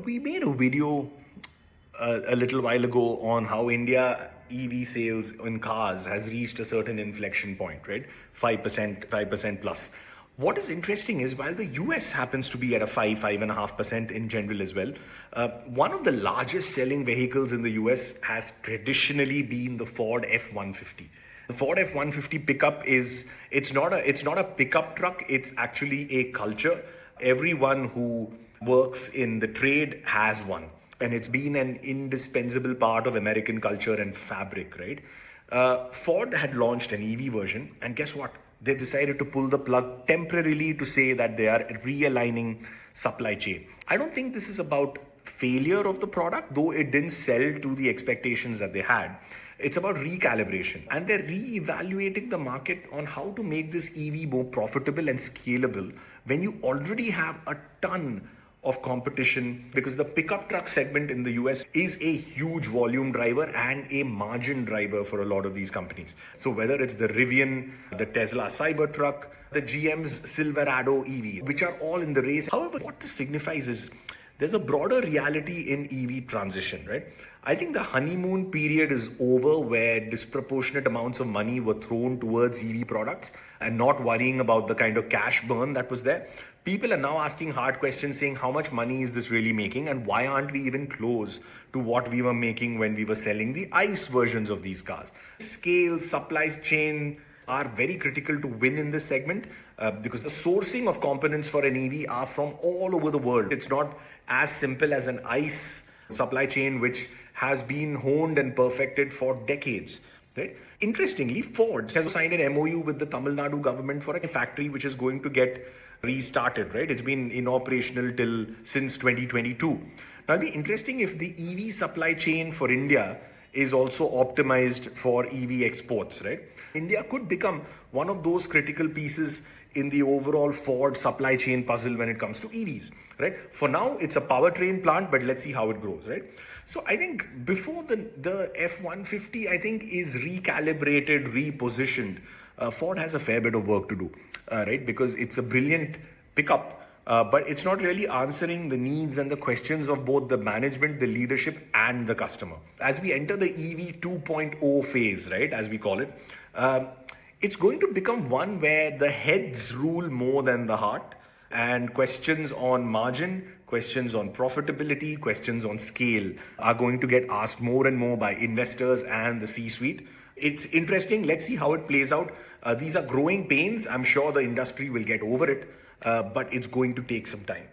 we made a video a little while ago on how India EV sales in cars has reached a certain inflection point, right? 5% plus. What is interesting is while the US happens to be at a 5.5% in general as well, one of the largest selling vehicles in the US has traditionally been the Ford F-150. The Ford F-150 pickup it's not a pickup truck, it's actually a culture. Everyone who works in the trade has one, and it's been an indispensable part of American culture and fabric, right? Ford had launched an EV version, and guess what? They decided to pull the plug temporarily to say that they are realigning supply chain. I don't think this is about failure of the product, though it didn't sell to the expectations that they had. It's about recalibration, and they're re-evaluating the market on how to make this EV more profitable and scalable when you already have a ton of competition, because the pickup truck segment in the US is a huge volume driver and a margin driver for a lot of these companies. So whether it's the Rivian, the Tesla Cybertruck, the GM's Silverado EV, which are all in the race. However, what this signifies is there's a broader reality in EV transition, right? I think the honeymoon period is over, where disproportionate amounts of money were thrown towards EV products and not worrying about the kind of cash burn that was there. People are now asking hard questions saying, how much money is this really making, and why aren't we even close to what we were making when we were selling the ICE versions of these cars? Scale, supply chain are very critical to win in this segment, because the sourcing of components for an EV are from all over the world. It's not as simple as an ICE supply chain, which has been honed and perfected for decades. Right? Interestingly, Ford has signed an MOU with the Tamil Nadu government for a factory which is going to get restarted. Right? It's been inoperational since 2022. Now, it'll be interesting if the EV supply chain for India is also optimized for EV exports, right? India could become one of those critical pieces in the overall Ford supply chain puzzle when it comes to EVs, right? For now, it's a powertrain plant, but let's see how it grows, right? So I think before the F-150, I think, is recalibrated, repositioned, Ford has a fair bit of work to do, right? Because it's a brilliant pickup, but it's not really answering the needs and the questions of both the management, the leadership, and the customer. As we enter the EV 2.0 phase, right, as we call it, it's going to become one where the heads rule more than the heart, and questions on margin, questions on profitability, questions on scale are going to get asked more and more by investors and the C-suite. It's interesting. Let's see how it plays out. These are growing pains. I'm sure the industry will get over it, but it's going to take some time.